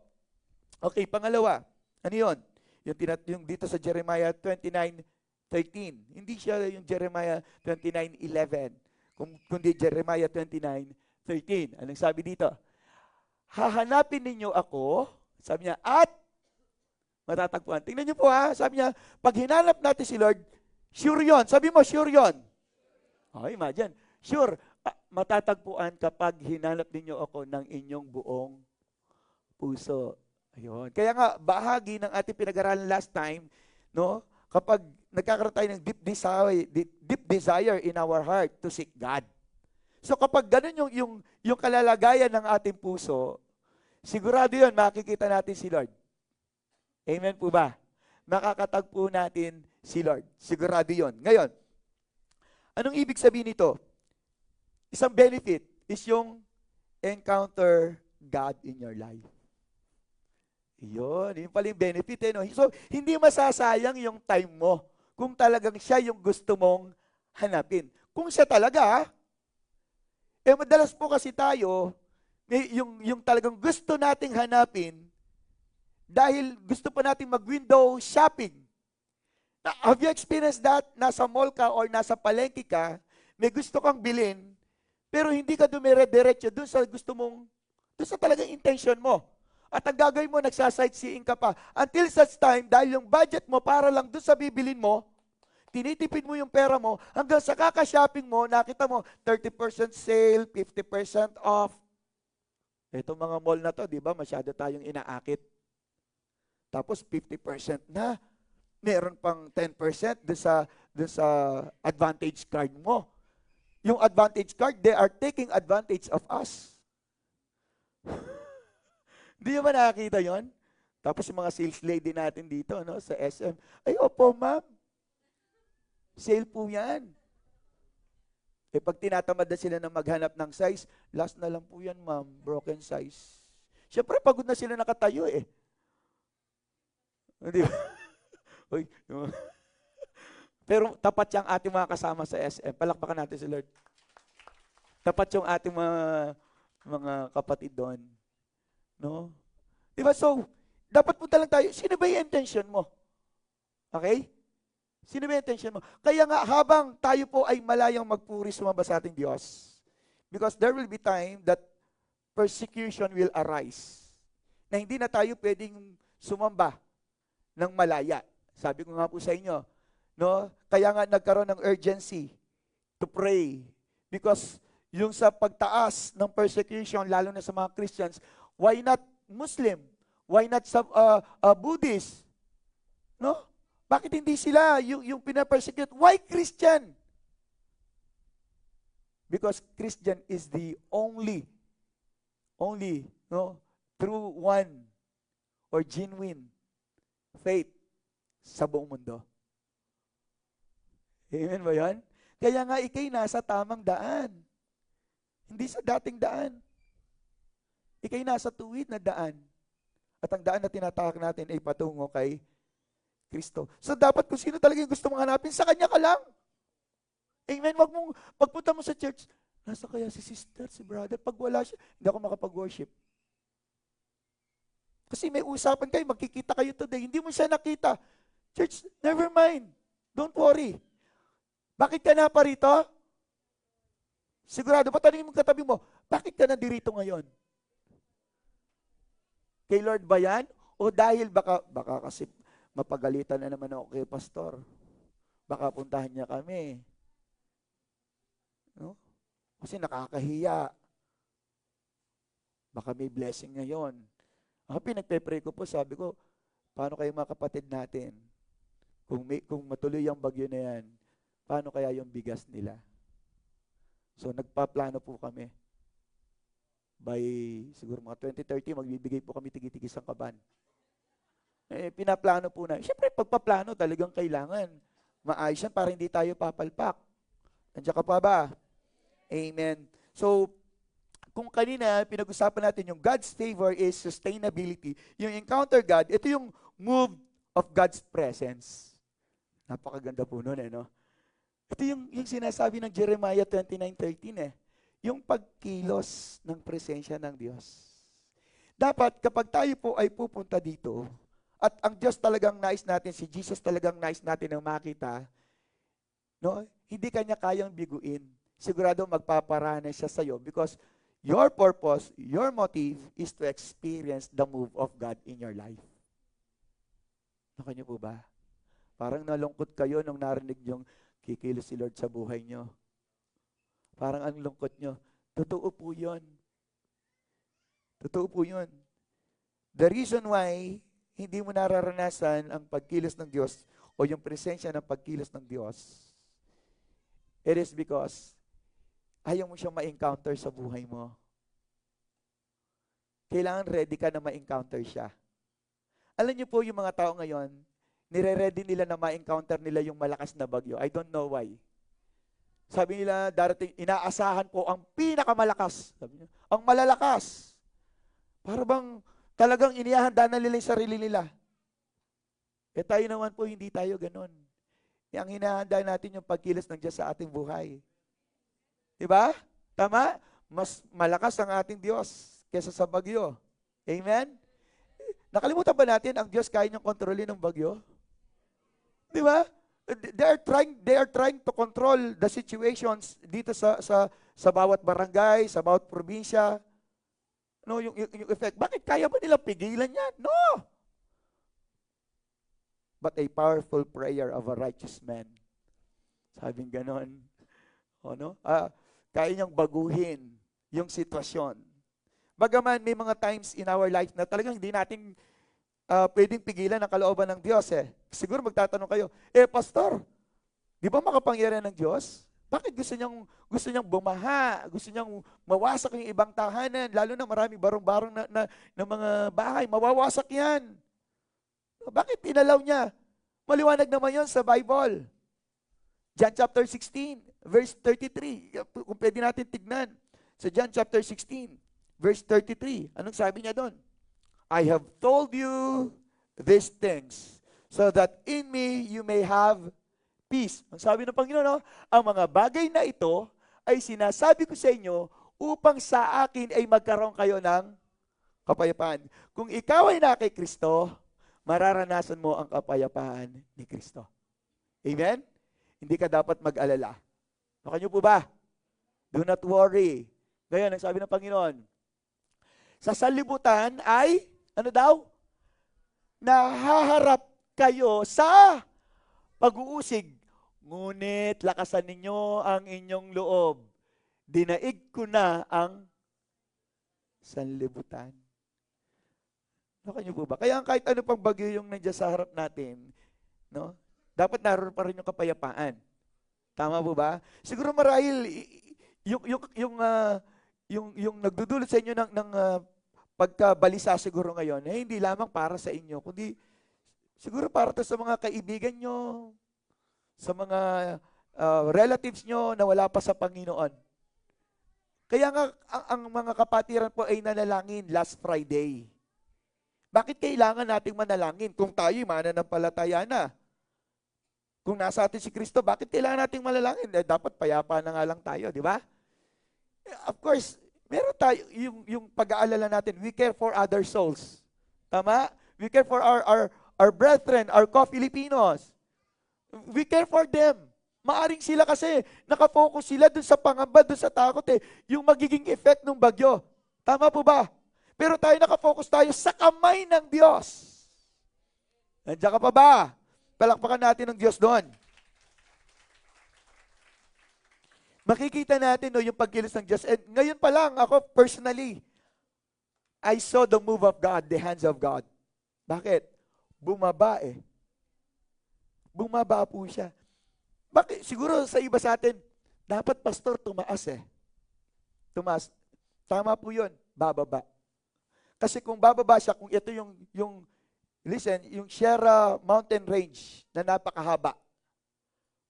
Okay, pangalawa. Ano yun? Yung dito sa Jeremiah 29:13. Hindi siya yung Jeremiah 29:11. Kundi Jeremiah 29:13. Anong sabi dito? Hahanapin ninyo ako, sabi niya, at matatagpuan. Tingnan niyo po sabi niya, pag hinanap natin si Lord, sure yon. Sabi mo, sure yon. Okay, imagine. Sure, matatagpuan kapag hinanap ninyo ako ng inyong buong puso. Ayun. Kaya nga, bahagi ng ating pinag-aralan last time, no? Kapag nagkakaroon tayo ng deep desire in our heart to seek God. So kapag ganun yung kalalagayan ng ating puso, sigurado yun, makikita natin si Lord. Amen po ba? Makakatagpo natin si Lord. Sigurado yun. Ngayon, anong ibig sabihin nito? Isang benefit is yung encounter God in your life. Yun pala yung benefit eh, no? So, hindi masasayang yung time mo kung talagang siya yung gusto mong hanapin. Kung siya talaga, madalas po kasi tayo, yung talagang gusto nating hanapin, dahil gusto pa nating mag-window shopping. Have you experienced that? Nasa mall ka or nasa palengke ka, may gusto kang bilhin, pero hindi ka dumire-diretso dun sa gusto mong, dun sa talagang intention mo. At ang gagawin mo, nagsasightseeing ka pa. Until such time, dahil yung budget mo para lang dun sa bibilin mo, tinitipid mo yung pera mo, hanggang sa kaka-shopping mo, nakita mo, 30% sale, 50% off. Itong mga mall na to, di ba, masyado tayong inaakit. Tapos 50% na. Meron pang 10% doon sa advantage card mo. Yung advantage card, they are taking advantage of us. Hindi nyo ba nakakita yon? Tapos yung mga sales lady natin dito, no, sa SM, ay opo ma'am, sale po yan. Pag tinatamad na sila na maghanap ng size, last na lang po yan ma'am, broken size. Siyempre, pagod na sila nakatayo eh. Di ba? Uy, pero tapat yung ating mga kasama sa SM. Palakpakan natin si Lord. Tapat yung ating mga kapatid doon. No? Diba? So, dapat punta lang tayo. Sino ba yung intention mo? Okay? Sino ba yung intention mo? Kaya nga, habang tayo po ay malayang magpuri sumamba sa ating Diyos, because there will be time that persecution will arise. Na hindi na tayo pwedeng sumamba ng malaya. Sabi ko nga po sa inyo, no? Kaya nga nagkaroon ng urgency to pray. Because yung sa pagtaas ng persecution, lalo na sa mga Christians, why not Muslim? Why not sa Buddhist? No? Bakit hindi sila yung pinapersecute? Why Christian? Because Christian is the only, no, true one or genuine faith sa buong mundo. Amen ba yan? Kaya nga ikay nasa tamang daan. Hindi sa dating daan. Ikay nasa tuwid na daan. At ang daan na tinatahak natin ay patungo kay Kristo. So dapat kung sino talaga yung gusto mong hanapin, sa Kanya ka lang. Amen? Wag mong, pagpunta mo sa church, nasa kaya si sister, si brother, pag wala siya, hindi ako makapag-worship. Kasi may usapan kayo, magkikita kayo today, hindi mo siya nakita. Church, never mind. Don't worry. Bakit ka na pa rito? Sigurado, patanungin mo katabi mo, bakit ka na dirito ngayon? Kay Lord ba yan? O dahil baka kasi mapagalitan na naman ako kay pastor. Baka puntahan niya kami. No? Kasi nakakahiya. Baka may blessing ngayon. Ako pinagpe-pray ko po, sabi ko, paano kayo mga kapatid natin? Kung matuloy ang bagyo na yan, paano kaya yung bigas nila? So nagpaplano po kami. By siguro mga 2030, magbibigay po kami tigi-tigis ang kaban. Pinaplano po na. Siyempre, pagpaplano talagang kailangan maayos yan para hindi tayo papalpak. Nandiyan ka pa ba? Amen. So, kung kanina pinag-usapan natin yung God's favor is sustainability, yung encounter God, ito yung move of God's presence. Napakaganda po nun no? Ito yung sinasabi ng Jeremiah 29:13 yung pagkilos ng presensya ng Diyos. Dapat kapag tayo po ay pupunta dito, at ang Diyos talagang nais natin, si Jesus talagang nais natin na makita, no? Hindi kanya kayang biguin. Sigurado magpaparana siya sa iyo because your purpose, your motive is to experience the move of God in your life. Nakanyo po ba? Parang nalungkot kayo nung narinig niyong kikilos si Lord sa buhay niyo. Parang ang lungkot niyo. Totoo po yun. Totoo po yun. The reason why hindi mo nararanasan ang pagkilos ng Diyos o yung presensya ng pagkilos ng Diyos, it is because ayaw mo siyang ma-encounter sa buhay mo. Kailangan ready ka na ma-encounter siya. Alam niyo po yung mga tao ngayon, nire-ready nila na ma-encounter nila yung malakas na bagyo. I don't know why. Sabi nila, darating, inaasahan po ang pinakamalakas. Sabi niya, ang malalakas. Para bang talagang inihahanda na nila yung sarili nila. Eh tayo naman po, hindi tayo ganun. Ang hinahanda natin yung pagkilos ng Diyos sa ating buhay. Diba? Tama? Mas malakas ang ating Diyos kesa sa bagyo. Amen? Nakalimutan ba natin ang Diyos kaya niyang kontrolin ng bagyo? Diba? They are trying to control the situations dito sa bawat barangay, sa bawat probinsya. No, yung effect. Bakit kaya ba nilang pigilan yan? No! But a powerful prayer of a righteous man. Sabing ganon. O, no? Kaya niyang baguhin yung sitwasyon. Bagaman may mga times in our life na talagang hindi natin pwedeng pigilan ang kalooban ng Diyos eh. Siguro magtatanong kayo, pastor, di ba makapangyarihan ng Diyos? Bakit gusto niyang bumaha, gusto niyang mawasak yung ibang tahanan, lalo na marami barong-barong na mga bahay, mawawasak yan. Bakit inalaw niya? Maliwanag naman yon sa Bible. John chapter 16, verse 33. Kung pwede natin tignan. Sa John chapter 16, verse 33. Anong sabi niya doon? I have told you these things so that in me you may have peace. Ang sabi ng Panginoon, no? Ang mga bagay na ito ay sinasabi ko sa inyo upang sa akin ay magkaroon kayo ng kapayapaan. Kung ikaw ay na kay Kristo, mararanasan mo ang kapayapaan ni Kristo. Amen? Hindi ka dapat mag-alala. Baka niyo po ba? Do not worry. Ngayon, ang sabi ng Panginoon, sa sanlibutan ay, ano daw? Nahaharap kayo sa pag-uusig. Ngunit lakasan ninyo ang inyong loob. Dinaig ko na ang sanlibutan. Baka niyo po ba? Kaya kahit ano pang bagyo yung nandiyan sa harap natin, no? Dapat naroon pa rin yung kapayapaan. Tama po ba? Siguro marahil yung nagdudulot sa inyo ng pagkabalisa siguro ngayon, hindi lamang para sa inyo, kundi siguro para to sa mga kaibigan nyo, sa mga relatives nyo na wala pa sa Panginoon. Kaya nga, ang mga kapatiran po ay nanalangin last Friday. Bakit kailangan nating manalangin kung tayo'y mananampalataya na? Kung nasa atin si Kristo, bakit kailangan nating manalangin? Dapat payapa na nga lang tayo, di ba? Of course, meron tayo yung pag-aalala natin, we care for other souls. Tama? We care for our brethren, our co-Filipinos. We care for them. Maaring sila kasi, nakafocus sila dun sa pangamba, dun sa takot yung magiging effect ng bagyo. Tama po ba? Pero tayo nakafocus tayo sa kamay ng Diyos. Nandiyan ka pa ba? Palakpakan natin ng Diyos doon. Makikita natin yung pagkilos ng Diyos. And ngayon pa lang, ako personally, I saw the move of God, the hands of God. Bakit? Bumaba Bumaba po siya. Bakit? Siguro sa iba sa atin, dapat pastor tumaas Tumaas. Tama po yun, bababa. Kasi kung bababa siya, kung ito listen, yung Sierra Mountain Range na napakahaba.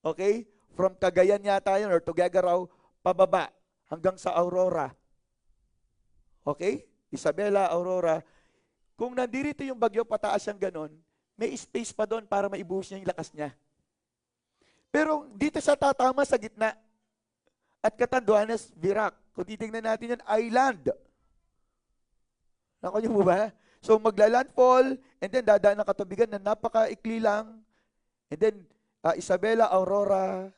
Okay? From Cagayan yata yun or Tuguegarao, pababa hanggang sa Aurora. Okay? Isabela, Aurora. Kung nandito yung bagyo, pataas siyang ganon, may space pa doon para maibuhos niya yung lakas niya. Pero dito sa tatama sa gitna. At Catanduanes, Virac. Kung titignan natin yan, island. Nako niyo po ba? So magla-landfall, and then dadaan ng katubigan na napaka-ikli lang. And then, Isabela, Aurora.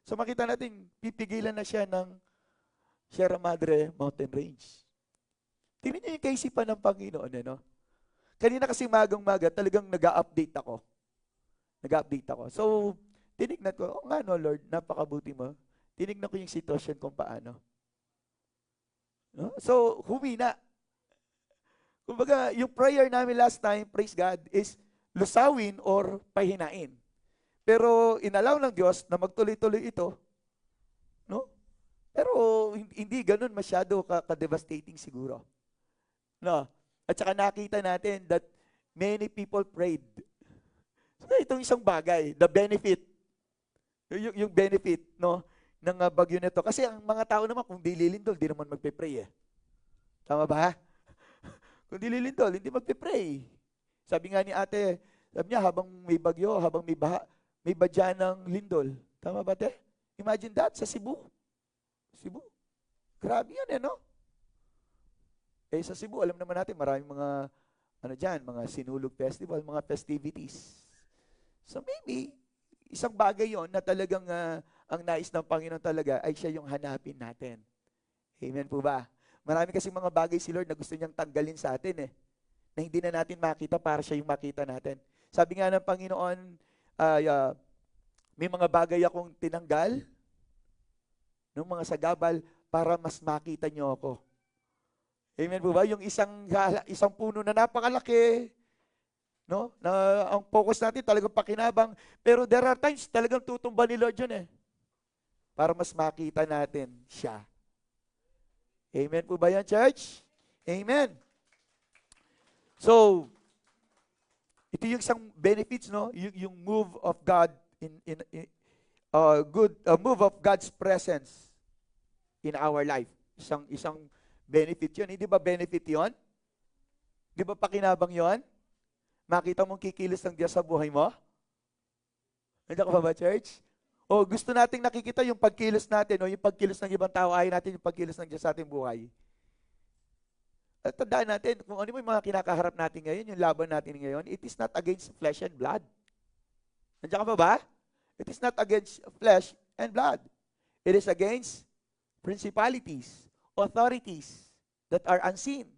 So makita natin, pipigilan na siya ng Sierra Madre Mountain Range. Tingnan niyo yung kaisipan ng Panginoon. Kanina kasi magang-maga, talagang nag-update ako. So, tinignan ko, nga no Lord, napakabuti mo. Tinignan ko yung sitwasyon kung paano. No? So, humina. Kumbaga, yung prayer namin last time, praise God, is lusawin or pahinain. Pero inalaw ng Diyos na magtuloy-tuloy ito, no? Pero hindi ganun masyado ka-devastating siguro. No? At saka nakita natin that many people prayed. So, itong isang bagay, the benefit. Yung benefit, no? ng bagyo nito. Kasi ang mga tao naman, kung di lilindol, di naman magpe-pray eh. Tama ba? Kung di lilindol, hindi magpe-pray. Sabi nga ni ate, sabi niya, habang may bagyo, habang may baha, may badya ng lindol. Tama ba, te? Imagine that, sa Cebu. Cebu. Grabe yan eh, no? Eh, sa Cebu, alam naman natin, maraming mga, ano dyan, mga sinulog festival, mga festivities. So maybe, isang bagay yon na talagang ang nais ng Panginoon talaga ay siya yung hanapin natin. Amen po ba? Marami kasi mga bagay si Lord na gusto niyang tanggalin sa atin eh. Na hindi na natin makita para siya yung makita natin. Sabi nga ng Panginoon, may mga bagay akong tinanggal ng mga sagabal para mas makita niyo ako. Amen po ba? Yung isang puno na napakalaki, no? Na ang focus natin talagang pakinabang, pero there are times talagang tutumba ni Lord yun eh. Para mas makita natin siya. Amen po ba yan, church? Amen. So, ito yung isang benefits, no? Yung move of God move of God's presence in our life. Isang benefit yun. Hindi ba benefit yun? Di ba pakinabang yun? Makita mong kikilos ng Diyos sa buhay mo? Nandiyan ka ba, church? O gusto nating nakikita yung pagkilos natin o yung pagkilos ng ibang tao, ayaw natin yung pagkilos ng Diyos sa ating buhay. At tandaan natin, kung ano yung mga kinakaharap natin ngayon, yung laban natin ngayon, it is not against flesh and blood. Nandiyan ka pa ba? It is not against flesh and blood. It is against principalities, authorities that are unseen.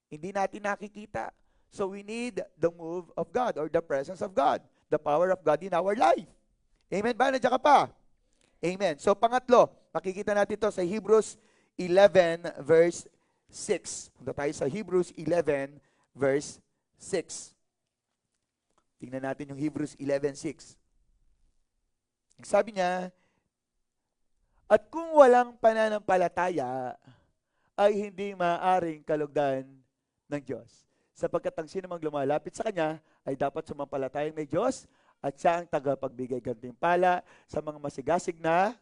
Hindi natin nakikita. So we need the move of God or the presence of God, the power of God in our life. Amen ba? Nandiyan ka pa? Amen. So pangatlo, makikita natin ito sa Hebrews 11 verse 6. Punta tayo sa Hebrews 11 verse 6. Tingnan natin yung Hebrews 11:6. Sabi niya, at kung walang pananampalataya, ay hindi maaaring kalugdan ng Diyos. Sapagkat ang sino mang lumalapit sa Kanya, ay dapat sumampalatayang may Diyos, at siya ang tagapagbigay gantimpala sa mga masigasig na.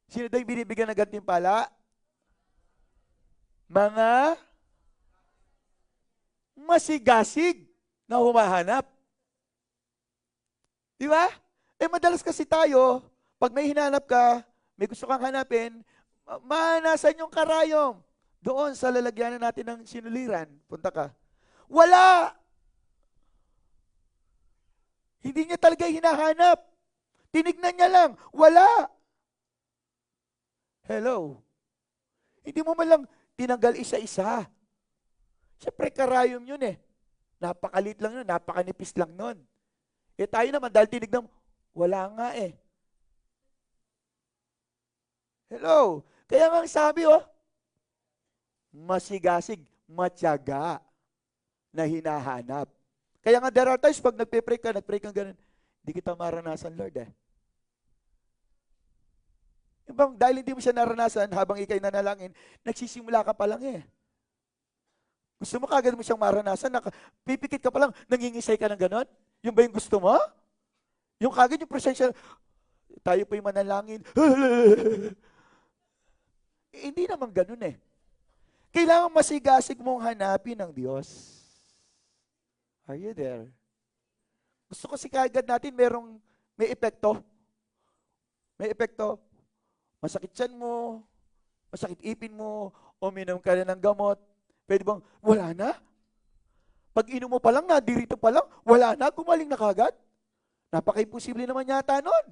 Sino daw yung binibigyan ng gantimpala? Mga masigasig na humahanap. Di ba? Eh madalas kasi tayo, pag may hinanap ka, may gusto kang hanapin, manasan yung karayom. Doon sa lalagyanan natin ng sinuliran, punta ka. Wala! Hindi niya talaga hinahanap. Tinignan niya lang. Wala. Hello. Hindi mo man lang tinanggal isa-isa. Siyempre, karayom yun eh. Napakalit lang yun. Napakanipis lang nun. Eh tayo naman, dahil tinignan, wala nga eh. Hello. Kaya nga sabi masigasig, matyaga na hinahanap. Kaya nga there are times pag nagpe-pray ka ganun, hindi kita maranasan, Lord eh. Ibang, dahil hindi mo siya naranasan habang ikay nanalangin, nagsisimula ka pa lang eh. Gusto mo kagad mo siyang maranasan, pipikit ka pa lang, nangingisay ka ng ganon? Yung ba yung gusto mo? Yung kagad yung presensya, tayo pa yung manalangin, hindi naman ganun eh. Kailangan masigasig mong hanapin ng Diyos. Are you there? Gusto ko si kagad natin may epekto. May epekto. Masakit tiyan mo, masakit ipin mo, uminom ka na ng gamot. Pwede bang, wala na? Pag inom mo pa lang, nadirito pa lang, wala na, gumaling na kagad. Napaka-imposible naman yata nun.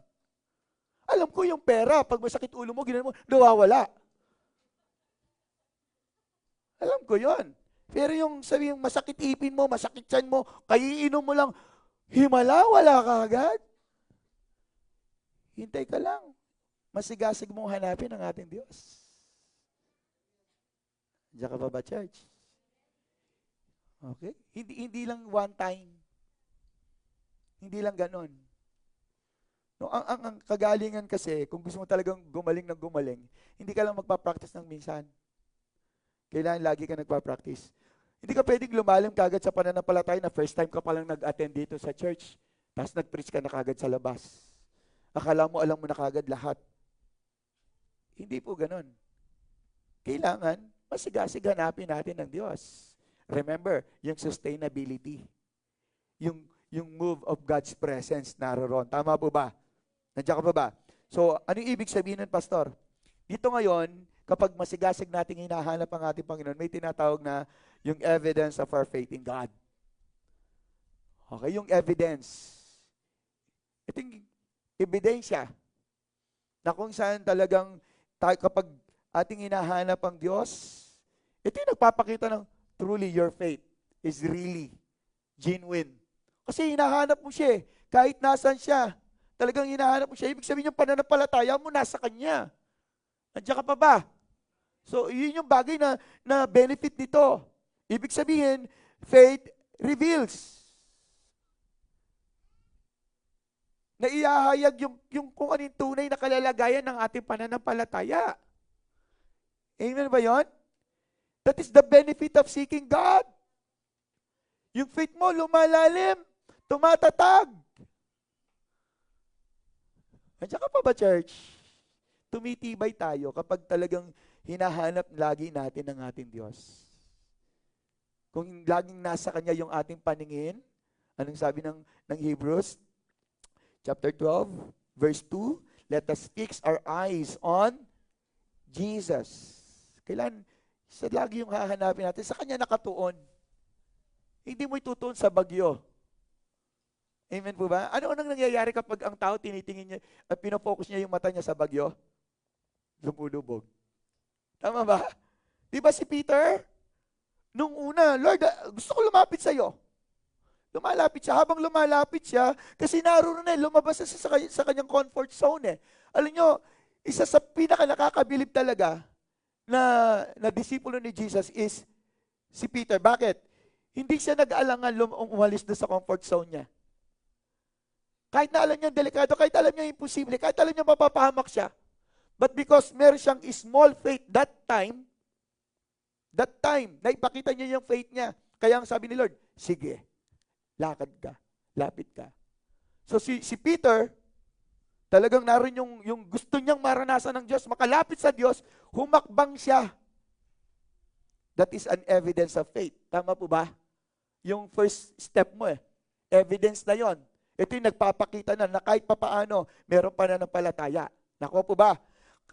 Alam ko yung pera, pag masakit ulo mo, ginano mo, nawawala. Alam ko yon. Pero yung sabi yung masakit ipin mo, masakit tiyan mo, kaiinom mo lang, himala, wala ka agad. Hintay ka lang. Masigasig mong hanapin ang ating Diyos. Diyan ka pa ba, church? Okay? Hindi lang one time. Hindi lang ganon. No, ang kagalingan kasi, kung gusto mo talagang gumaling ng gumaling, hindi ka lang magpa-practice ng minsan. Kailangan lagi ka nagpa-practice. Hindi ka pwedeng lumalim kagad sa pananampalataya na first time ka palang nag-attend dito sa church, tapos nag-preach ka na kagad sa labas. Akala mo alam mo na kagad lahat. Hindi po ganun. Kailangan, masigasig hanapin natin ng Diyos. Remember, yung sustainability. Yung move of God's presence naroon. Tama po ba? Nandiyan ka pa ba? So, ano yung ibig sabihin nun, Pastor? Dito ngayon, kapag masigasig nating hinahanap ang ating Panginoon, may tinatawag na yung evidence of our faith in God. Okay, yung evidence. Ito yung ebidensya na kung saan talagang tayo, kapag ating hinahanap ang Diyos, ito yung nagpapakita ng truly your faith is really genuine. Kasi hinahanap mo siya kahit nasan siya. Talagang hinahanap mo siya. Ibig sabihin yung pananampalataya mo nasa Kanya. Nandiyan ka pa ba? So, yun yung bagay na benefit nito. Ibig sabihin, faith reveals. Naihahayag yung kung anong tunay na kalalagayan ng ating pananampalataya. Amen ba yun? That is the benefit of seeking God. Yung faith mo lumalalim, tumatatag. Nandiyan ka pa ba, church? Tumitibay tayo kapag talagang hinahanap lagi natin ang ating Diyos. Kung laging nasa Kanya yung ating paningin, anong sabi ng Hebrews? Chapter 12, verse 2, let us fix our eyes on Jesus. Kailan, lagi yung hahanapin natin, sa Kanya nakatuon. Hindi mo itutuon sa bagyo. Amen po ba? Ano nang nangyayari kapag ang tao tinitingin niya at pinofocus niya yung mata niya sa bagyo? Lumulubog. Tama ba? Di ba si Peter? Nung una, Lord, gusto ko lumapit sa iyo. Lumalapit siya. Habang lumalapit siya, kasi naroon na lumabas na sa kanyang comfort zone eh. Alam nyo, isa sa pinaka-nakakabilib talaga na disipulo ni Jesus is si Peter. Bakit? Hindi siya nag-aalangan umalis doon sa comfort zone niya. Kahit na alam niya delikado, kahit alam niya imposible, kahit alam niya mapapahamak siya. But because meron siyang small faith that time, na ipakita niya yung faith niya. Kaya ang sabi ni Lord, sige, lakad ka, lapit ka. So si Peter, talagang naroon yung gusto niyang maranasan ng Diyos, makalapit sa Diyos, humakbang siya. That is an evidence of faith. Tama po ba? Yung first step mo evidence na yon. Ito yung nagpapakita na kahit papaano, meron pa na ng palataya. Nakuha po ba?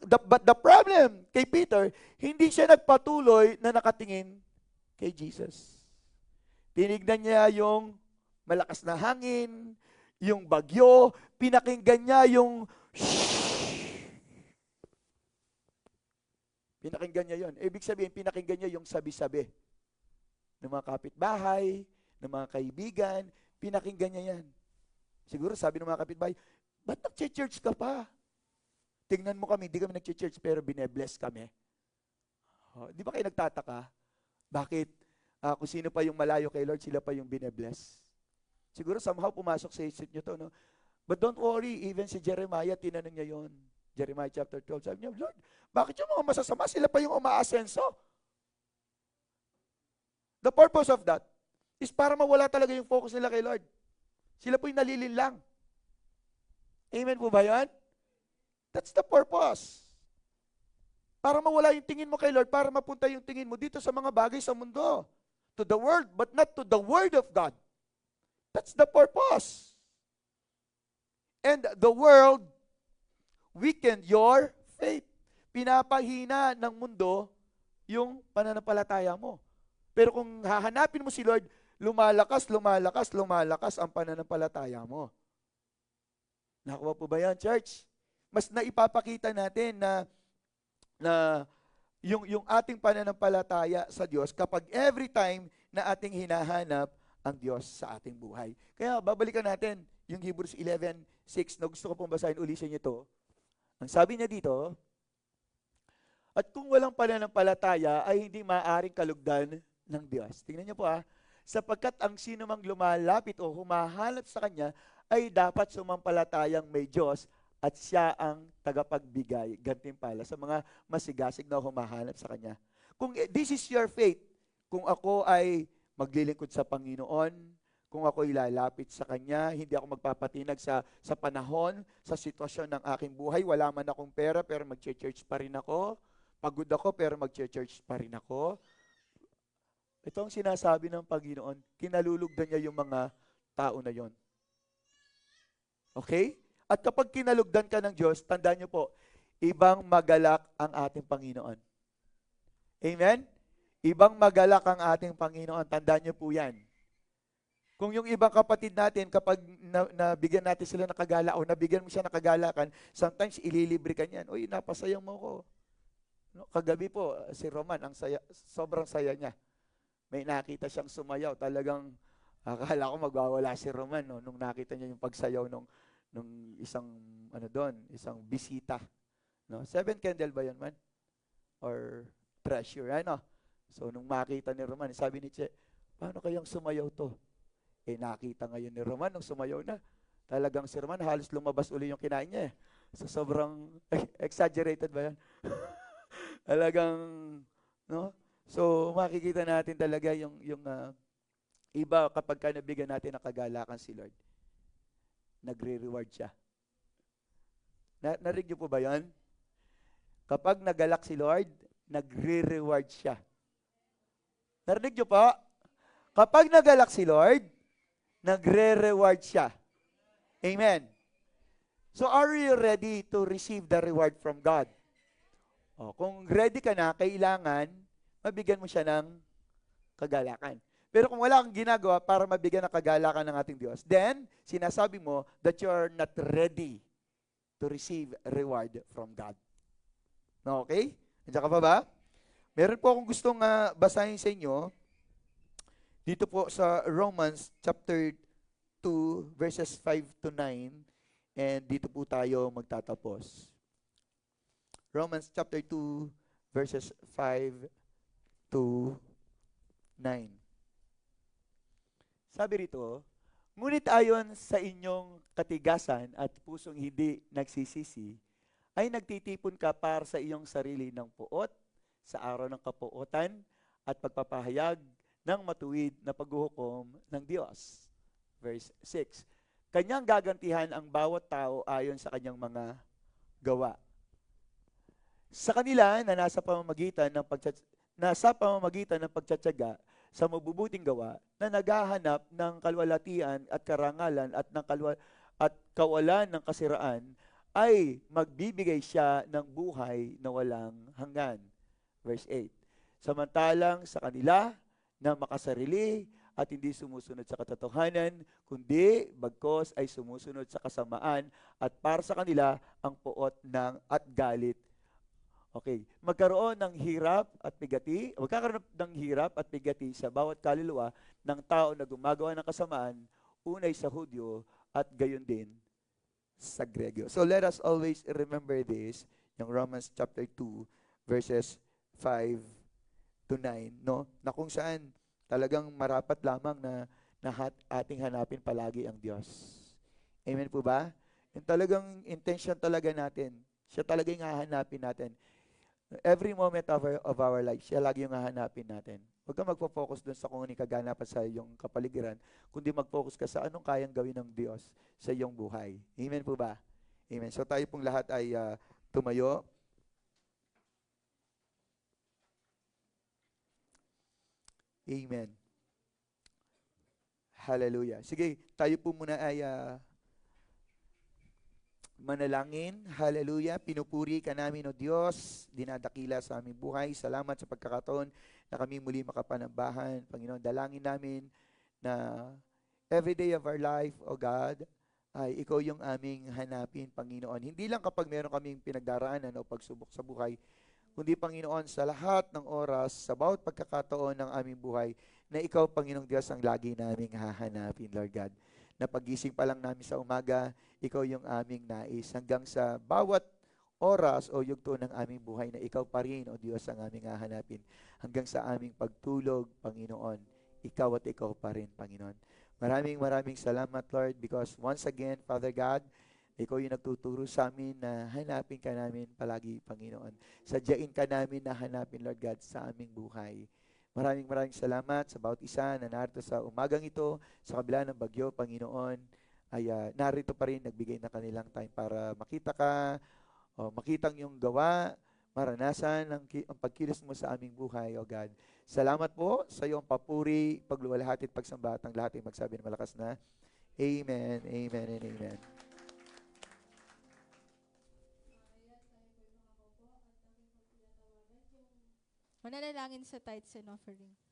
But the problem kay Peter, hindi siya nagpatuloy na nakatingin kay Jesus. Tinignan niya yung malakas na hangin, yung bagyo, pinakinggan niya yung pinakinggan niya yon. Ibig sabihin, pinakinggan niya yung sabi-sabi ng mga kapitbahay, ng mga kaibigan, pinakinggan niya yan. Siguro sabi ng mga kapitbahay, ba't nag-church ka pa? Tingnan mo kami, hindi kami nag-church pero binebless kami. Di ba kayo nagtataka? Bakit? Kung sino pa yung malayo kay Lord, sila pa yung binebless. Siguro somehow pumasok sa isip nyo to, no? But don't worry, even si Jeremiah, tinanong niya yon. Jeremiah chapter 12, sabi niya, Lord, bakit yung mga masasama, sila pa yung umaasenso? The purpose of that is para mawala talaga yung focus nila kay Lord. Sila po yung nalilinlang. Amen po ba yan? That's the purpose. Para mawala yung tingin mo kay Lord, para mapunta yung tingin mo dito sa mga bagay sa mundo. To the world, but not to the Word of God. That's the purpose. And the world weakened your faith. Pinapahina ng mundo yung pananampalataya mo. Pero kung hahanapin mo si Lord, lumalakas ang pananampalataya mo. Nakuha po ba yan, church? Mas naipapakita natin na yung ating pananampalataya sa Diyos kapag every time na ating hinahanap ang Diyos sa ating buhay. Kaya babalikan natin yung Hebrews 11:6 na gusto ko pong basahin uli sa inyo ito. Ang sabi niya dito, at kung walang pananampalataya ay hindi maaaring kalugdan ng Diyos. Tingnan niyo po sapagkat ang sino mang lumalapit o humahanap sa Kanya ay dapat sumampalatayang may Diyos at siya ang tagapagbigay, gantimpala sa mga masigasig na humahanap sa Kanya. Kung this is your faith, kung ako ay maglilingkod sa Panginoon, kung ako'y lalapit sa Kanya, hindi ako magpapatinag sa panahon, sa sitwasyon ng aking buhay. Wala man akong pera, pero mag-church pa rin ako. Pagod ako, pero mag-church pa rin ako. Ito ang sinasabi ng Panginoon, kinalulugdan niya yung mga tao na yon. Okay? At kapag kinalugdan ka ng Diyos, tandaan niyo po, ibang magalak ang ating Panginoon. Amen? Ibang magalak ang ating Panginoon. Tandaan niyo po yan. Kung yung ibang kapatid natin, kapag nabigyan natin sila ng kagala o nabigyan mo siya ng kagalakan, sometimes ililibre ka niyan. Uy, napasayang mo ko. No, kagabi po, si Roman, ang saya, sobrang saya niya. May nakita siyang sumayaw. Talagang akala ko magwawala si Roman no, nung nakita niya yung pagsayaw nung isang isang bisita. No? 7 candle ba yun man? Or treasure, ano? So, nung makita ni Roman, sabi ni Che, paano kayang sumayaw to? Nakita ngayon ni Roman nung sumayaw na. Talagang si Roman, halos lumabas uli yung kinain niya. So, sobrang exaggerated ba yan? Talagang, no? So, makikita natin talaga yung iba kapag ka nabigyan natin ng kagalakan si Lord, nagre-reward siya. Narinig niyo po ba yan? Kapag nagalak si Lord, nagre-reward siya. Narinig niyo po? Kapag nagalak si Lord, nagre-reward siya. Amen. So are you ready to receive the reward from God? Kung ready ka na, kailangan mabigyan mo siya ng kagalakan. Pero kung wala kang ginagawa para mabigyan ng kagalakan ng ating Diyos, then sinasabi mo that you are not ready to receive reward from God. Okay? Nandiyan ka pa ba? Meron po akong gustong basahin sa inyo dito po sa Romans chapter 2 verses 5 to 9, and dito po tayo magtatapos. Romans chapter 2 verses 5 to 9. Sabi rito, ngunit ayon sa inyong katigasan at pusong hindi nagsisisi, ay nagtitipon ka para sa iyong sarili ng puot sa araw ng kapuotan at pagpapahayag ng matuwid na paghuhukom ng Diyos. Verse 6. Kanyang gagantihan ang bawat tao ayon sa kanyang mga gawa. Sa kanila na nasa pamamagitan ng pagtsatsaga sa mabubuting gawa na naghahanap ng kalwalatian at karangalan at kawalan ng kasiraan, ay magbibigay siya ng buhay na walang hanggan. Verse 8. Samantalang sa kanila na makasarili at hindi sumusunod sa katotohanan, kundi bagkos ay sumusunod sa kasamaan, at para sa kanila ang puot at galit. Okay, magkaroon ng hirap at bigati sa bawat kaluluwa ng tao na gumagawa ng kasamaan, unay sa Hudyo at gayon din sa Grego. So let us always remember this, yung Romans chapter 2 verses 5 to 9, no? Na kung saan talagang marapat lamang na ating hanapin palagi ang Diyos. Amen po ba? Yung talagang intention talaga natin, siya talaga yung hahanapin natin. Every moment of our life, siya lagi yung hahanapin natin. Huwag kang magpo-focus dun sa kung ano kaganapan sa iyong kapaligiran, kundi mag-focus ka sa anong kayang gawin ng Diyos sa iyong buhay. Amen po ba? Amen. So tayo pong lahat ay tumayo. Amen. Hallelujah. Sige, tayo po muna ay manalangin. Hallelujah. Pinupuri ka namin, O Diyos. Dinadakila sa aming buhay. Salamat sa pagkakataon na kami muli makapanambahan. Panginoon, dalangin namin na every day of our life, O God, ay ikaw yung aming hanapin, Panginoon. Hindi lang kapag meron kaming pinagdaraanan o pagsubok sa buhay, kundi Panginoon, sa lahat ng oras, sa bawat pagkakataon ng aming buhay, na ikaw, Panginoong Diyos, ang lagi naming hahanapin, Lord God. Na pagising pa lang namin sa umaga, ikaw yung aming nais. Hanggang sa bawat oras o yugto ng aming buhay, na ikaw pa rin, O Diyos, ang aming hahanapin. Hanggang sa aming pagtulog, Panginoon, ikaw at ikaw pa rin, Panginoon. Maraming salamat, Lord, because once again, Father God, ikaw yung nagtuturo sa amin na hanapin ka namin palagi, Panginoon. Sadyain ka namin na hanapin, Lord God, sa aming buhay. Maraming salamat sa bawat isa na narito sa umagang ito, sa kabila ng bagyo, Panginoon, ay narito pa rin, nagbigay na kanilang time para makita ka, o makita ang iyong gawa, maranasan ang pagkilos mo sa aming buhay, O God. Salamat po sa iyong papuri, pagluwalhati at pagsamba at ang lahat ay magsabi ng malakas na, Amen, Amen, and Amen. Mananalangin sa tithes and offering.